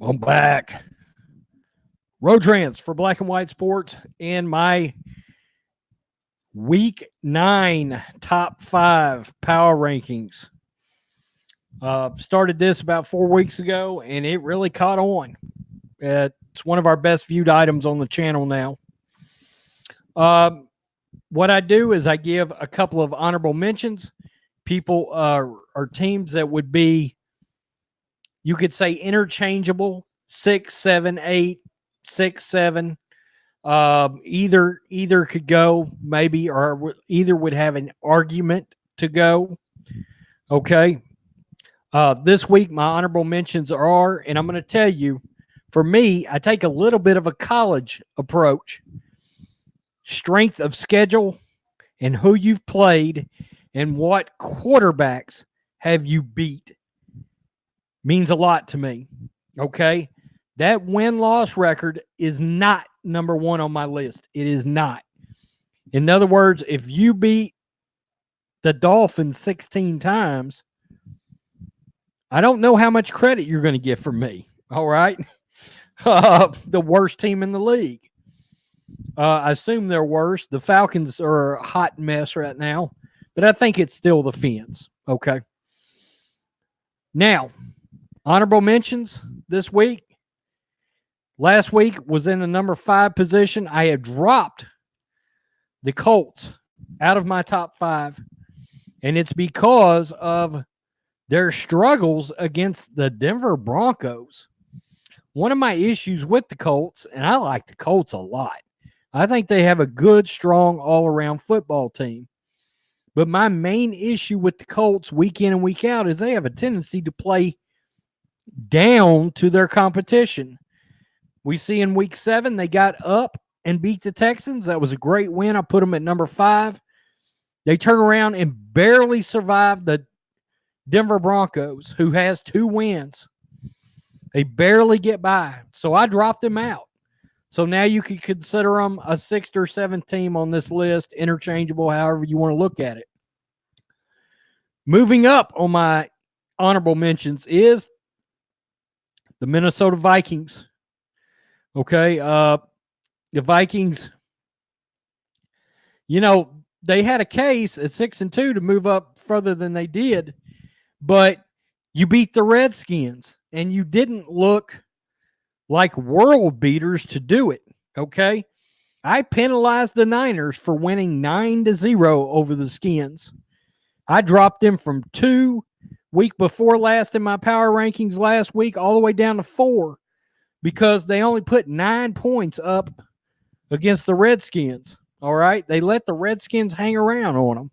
I'm back. Road Trans for Black and White Sports and my Week 9 top 5 power rankings. Started this about 4 weeks ago, and it really caught on. It's one of our best viewed items on the channel now. What I do is I give a couple of honorable mentions. People or teams that would be, you could say, interchangeable, 6, 7, 8, 6, 7. Either could go maybe, or either would have an argument to go. Okay. This week, my honorable mentions are, and I'm going to tell you, for me, I take a little bit of a college approach. Strength of schedule and who you've played and what quarterbacks have you beat means a lot to me. Okay. That win-loss record is not number one on my list. It is not. In other words, if you beat the Dolphins 16 times, I don't know how much credit you're going to get from me. All right. The worst team in the league. I assume they're worse. The Falcons are a hot mess right now, but I think it's still the Fins. Okay. Now, honorable mentions this week. Last week was in the number 5 position. I had dropped the Colts out of my top 5, and it's because of their struggles against the Denver Broncos. One of my issues with the Colts, and I like the Colts a lot, I think they have a good, strong, all-around football team. But my main issue with the Colts week in and week out is they have a tendency to play down to their competition. We see in week 7, they got up and beat the Texans. That was a great win. I put them at number 5. They turn around and barely survived the Denver Broncos, who has 2 wins. They barely get by. So I dropped them out. So now you could consider them a 6th or 7th team on this list, interchangeable, however you want to look at it. Moving up on my honorable mentions is the Minnesota Vikings. Okay, the Vikings, they had a case at 6-2 to move up further than they did, but you beat the Redskins, and you didn't look like world beaters to do it. Okay, I penalized the Niners for winning 9-0 over the Skins. I dropped them from 2 week before last in my power rankings last week all the way down to 4. Because they only put 9 points up against the Redskins. All right. They let the Redskins hang around on them.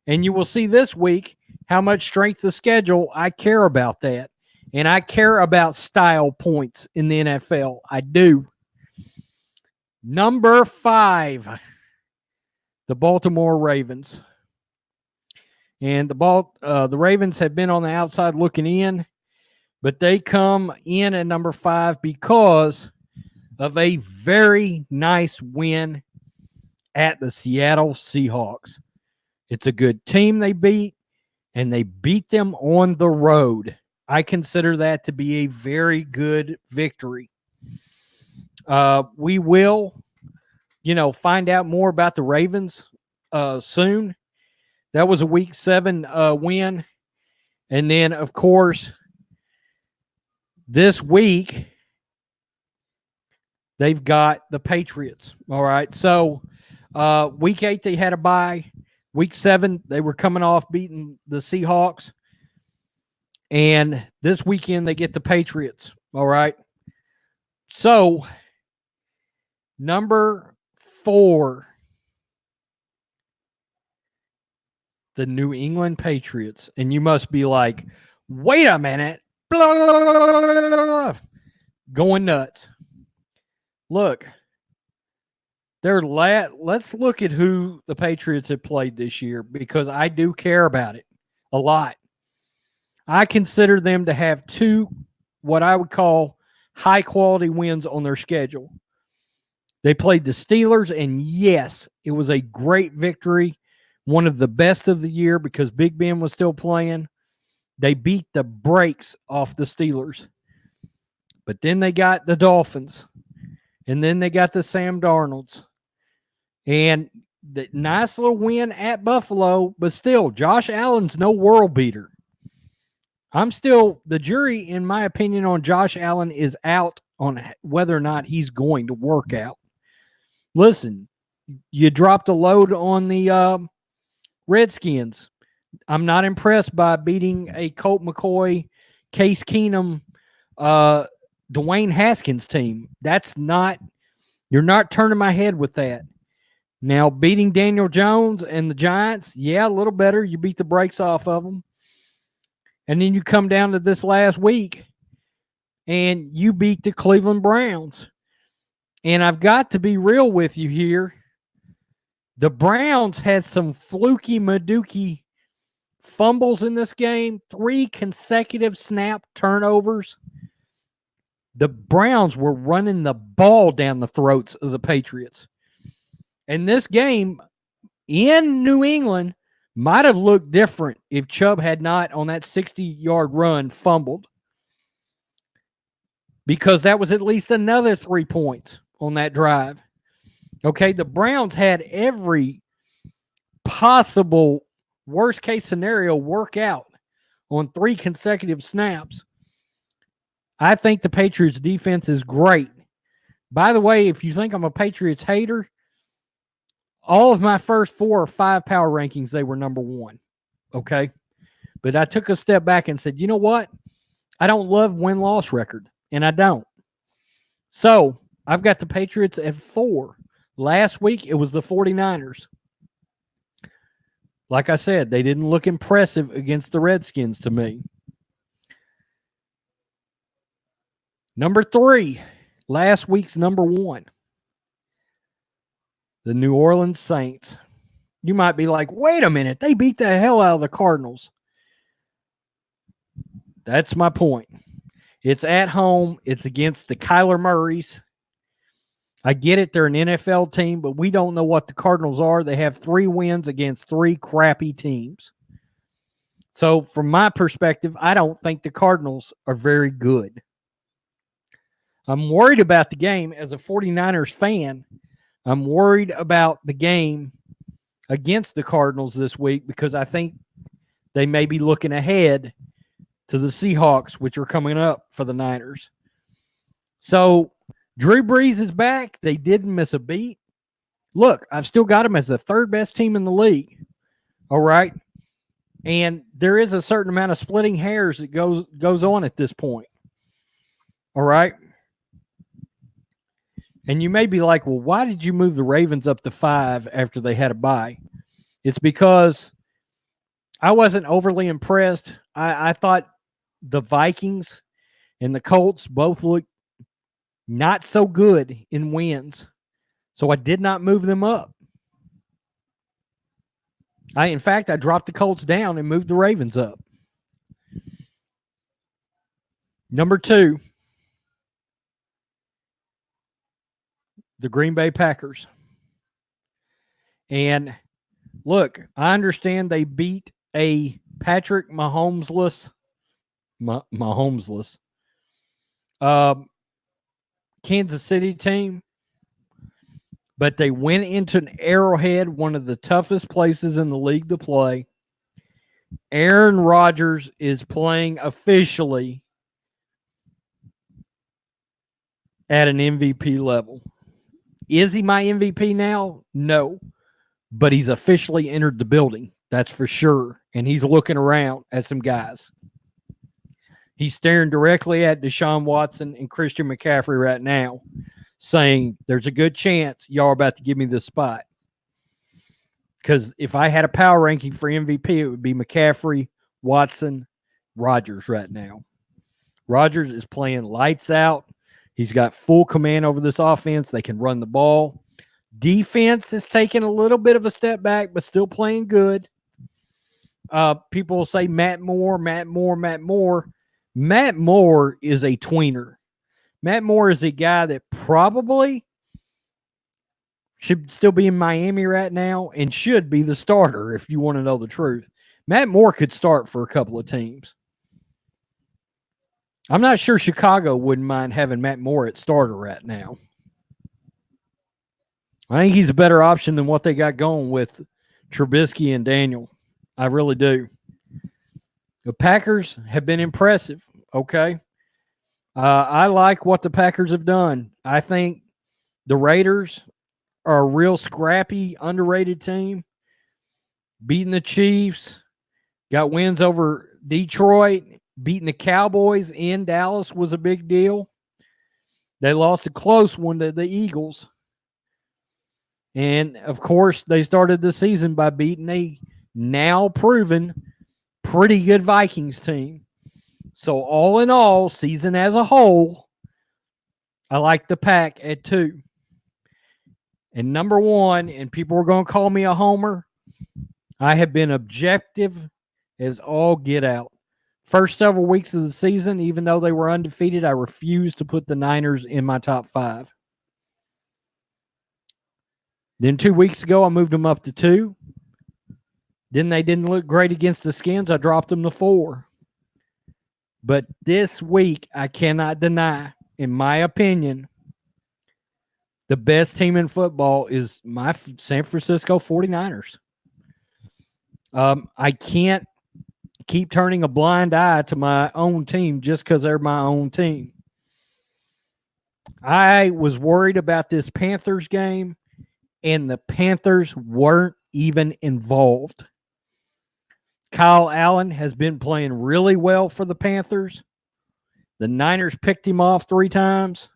And you will see this week how much strength of schedule I care about that. And I care about style points in the NFL. I do. Number 5, the Baltimore Ravens. And the Ravens have been on the outside looking in. But they come in at number 5 because of a very nice win at the Seattle Seahawks. It's a good team they beat, and they beat them on the road. I consider that to be a very good victory. We will, find out more about the Ravens soon. That was a week 7 win. And then, of course, this week, they've got the Patriots. All right. So, week 8, they had a bye. Week 7, they were coming off beating the Seahawks. And this weekend, they get the Patriots. All right. So, number 4, the New England Patriots. And you must be like, wait a minute. Going nuts. Look, let's look at who the Patriots have played this year, because I do care about it a lot. I consider them to have 2 what I would call high quality wins on their schedule. They played the Steelers, and yes, it was a great victory, one of the best of the year because Big Ben was still playing. They beat the brakes off the Steelers. But then they got the Dolphins, and then they got the Sam Darnolds. And the nice little win at Buffalo, but still, Josh Allen's no world beater. I'm still, the jury, in my opinion, on Josh Allen is out on whether or not he's going to work out. Listen, you dropped a load on the Redskins. I'm not impressed by beating a Colt McCoy, Case Keenum, Dwayne Haskins team. That's not, you're not turning my head with that. Now, beating Daniel Jones and the Giants, yeah, a little better. You beat the brakes off of them. And then you come down to this last week, and you beat the Cleveland Browns. And I've got to be real with you here. The Browns had some fluky, madooky fumbles in this game, 3 consecutive snap turnovers. The Browns were running the ball down the throats of the Patriots. And this game in New England might have looked different if Chubb had not, on that 60-yard run, fumbled. Because that was at least another 3 points on that drive. Okay, the Browns had every possible worst-case scenario work out on 3 consecutive snaps. I think the Patriots' defense is great. By the way, if you think I'm a Patriots hater, all of my first 4 or 5 power rankings, they were number 1. Okay? But I took a step back and said, you know what? I don't love win-loss record, and I don't. So, I've got the Patriots at 4. Last week, it was the 49ers. Like I said, they didn't look impressive against the Redskins to me. Number 3, last week's number 1. The New Orleans Saints. You might be like, wait a minute, they beat the hell out of the Cardinals. That's my point. It's at home. It's against the Kyler Murrays. I get it, they're an NFL team, but we don't know what the Cardinals are. They have 3 wins against 3 crappy teams. So from my perspective, I don't think the Cardinals are very good. I'm worried about the game as a 49ers fan. I'm worried about the game against the Cardinals this week because I think they may be looking ahead to the Seahawks, which are coming up for the Niners. So Drew Brees is back. They didn't miss a beat. Look, I've still got them as the 3rd best team in the league. All right. And there is a certain amount of splitting hairs that goes on at this point. All right. And you may be like, well, why did you move the Ravens up to 5 after they had a bye? It's because I wasn't overly impressed. I thought the Vikings and the Colts both looked not so good in wins. So I did not move them up. In fact, I dropped the Colts down and moved the Ravens up. Number 2, the Green Bay Packers. And look, I understand they beat a Patrick Mahomesless Kansas City team, but they went into an Arrowhead, one of the toughest places in the league to play. Aaron Rodgers is playing officially at an MVP level. Is he my MVP now? No. But he's officially entered the building. That's for sure. And he's looking around at some guys. He's staring directly at Deshaun Watson and Christian McCaffrey right now, saying there's a good chance y'all are about to give me this spot. Because if I had a power ranking for MVP, it would be McCaffrey, Watson, Rodgers right now. Rodgers is playing lights out. He's got full command over this offense. They can run the ball. Defense is taking a little bit of a step back, but still playing good. People will say Matt Moore. Matt Moore is a tweener. Matt Moore is a guy that probably should still be in Miami right now and should be the starter if you want to know the truth. Matt Moore could start for a couple of teams. I'm not sure Chicago wouldn't mind having Matt Moore at starter right now. I think he's a better option than what they got going with Trubisky and Daniel. I really do. The Packers have been impressive. Okay. I like what the Packers have done. I think the Raiders are a real scrappy, underrated team. Beating the Chiefs, got wins over Detroit, beating the Cowboys in Dallas was a big deal. They lost a close one to the Eagles. And, of course, they started the season by beating a now proven pretty good Vikings team. So, all in all, season as a whole, I like the Pack at 2. And number 1, and people are going to call me a homer, I have been objective as all get out. First several weeks of the season, even though they were undefeated, I refused to put the Niners in my top 5. Then 2 weeks ago, I moved them up to 2. Then they didn't look great against the Skins. I dropped them to 4. But this week, I cannot deny, in my opinion, the best team in football is my San Francisco 49ers. I can't keep turning a blind eye to my own team just because they're my own team. I was worried about this Panthers game, and the Panthers weren't even involved. Kyle Allen has been playing really well for the Panthers. The Niners picked him off 3 times.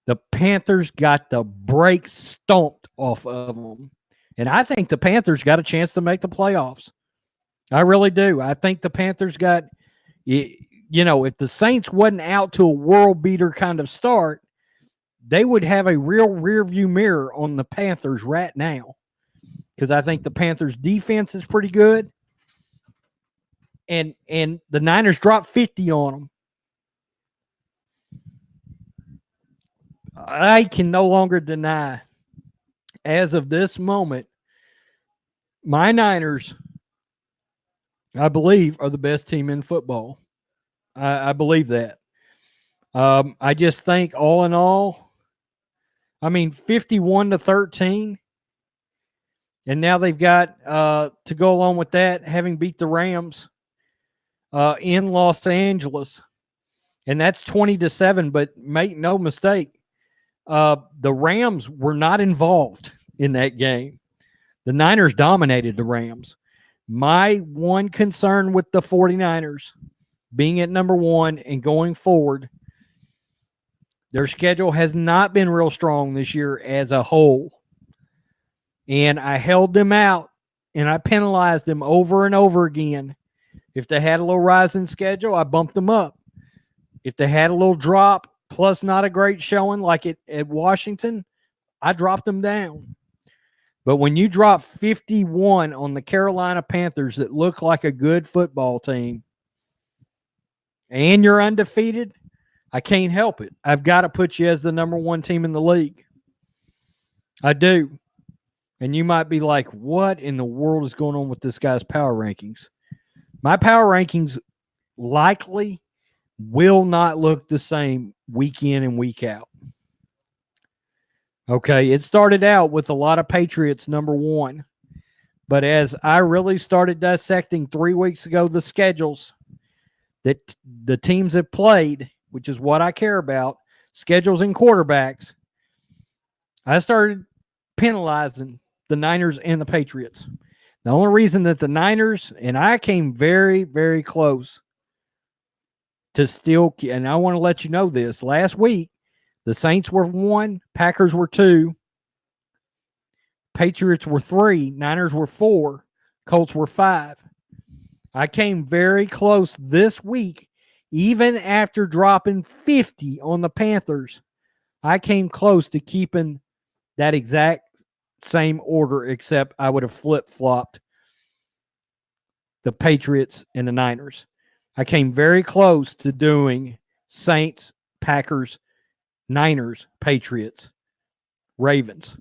The Panthers got the brakes stomped off of them. And I think the Panthers got a chance to make the playoffs. I really do. I think the Panthers got, if the Saints wasn't out to a world beater kind of start, they would have a real rear view mirror on the Panthers right now. Because I think the Panthers defense is pretty good. And the Niners dropped 50 on them. I can no longer deny, as of this moment, my Niners, I believe, are the best team in football. I believe that. I just think all in all, 51-13. And now they've got, to go along with that, having beat the Rams in Los Angeles. And that's 20-7, but make no mistake, the Rams were not involved in that game. The Niners dominated the Rams. My one concern with the 49ers being at number 1 and going forward, their schedule has not been real strong this year as a whole. And I held them out, and I penalized them over and over again. If they had a little rise in schedule, I bumped them up. If they had a little drop, plus not a great showing like at Washington, I dropped them down. But when you drop 51 on the Carolina Panthers that look like a good football team, and you're undefeated, I can't help it. I've got to put you as the number 1 team in the league. I do. And you might be like, what in the world is going on with this guy's power rankings? My power rankings likely will not look the same week in and week out. Okay, it started out with a lot of Patriots number 1. But as I really started dissecting 3 weeks ago the schedules that the teams have played, which is what I care about, schedules and quarterbacks, I started penalizing the Niners and the Patriots. The only reason that the Niners, and I came very, very close to still, and I want to let you know this, last week, the Saints were 1, Packers were 2, Patriots were 3, Niners were 4, Colts were 5. I came very close this week, even after dropping 50 on the Panthers. I came close to keeping that exact same order, except I would have flip-flopped the Patriots and the Niners. I came very close to doing Saints, Packers, Niners, Patriots, Ravens.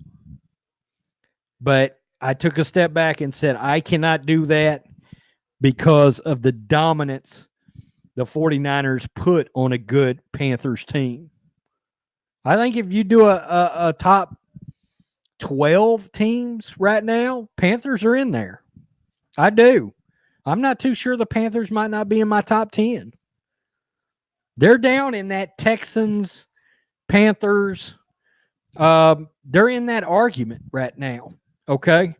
But I took a step back and said, I cannot do that because of the dominance the 49ers put on a good Panthers team. I think if you do a top 12 teams right now, Panthers are in there. I do. I'm not too sure the Panthers might not be in my top 10. They're down in that Texans, Panthers. They're in that argument right now. Okay.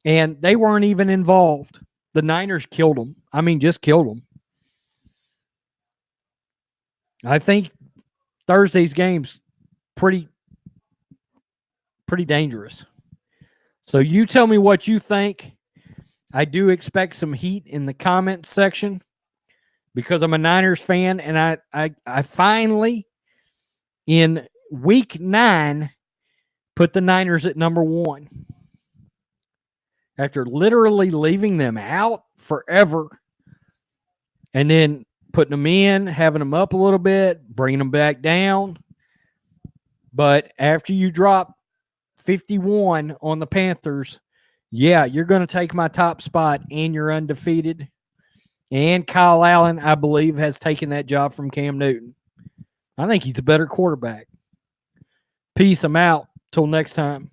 And they weren't even involved. The Niners killed them. I mean, just killed them. I think Thursday's game's pretty dangerous. So you tell me what you think. I do expect some heat in the comments section because I'm a Niners fan, and I finally, in week 9, put the Niners at number 1. After literally leaving them out forever and then putting them in, having them up a little bit, bringing them back down. But after you drop 51 on the Panthers, yeah, you're going to take my top spot and you're undefeated. And Kyle Allen, I believe, has taken that job from Cam Newton. I think he's a better quarterback. Peace. I'm out. Till next time.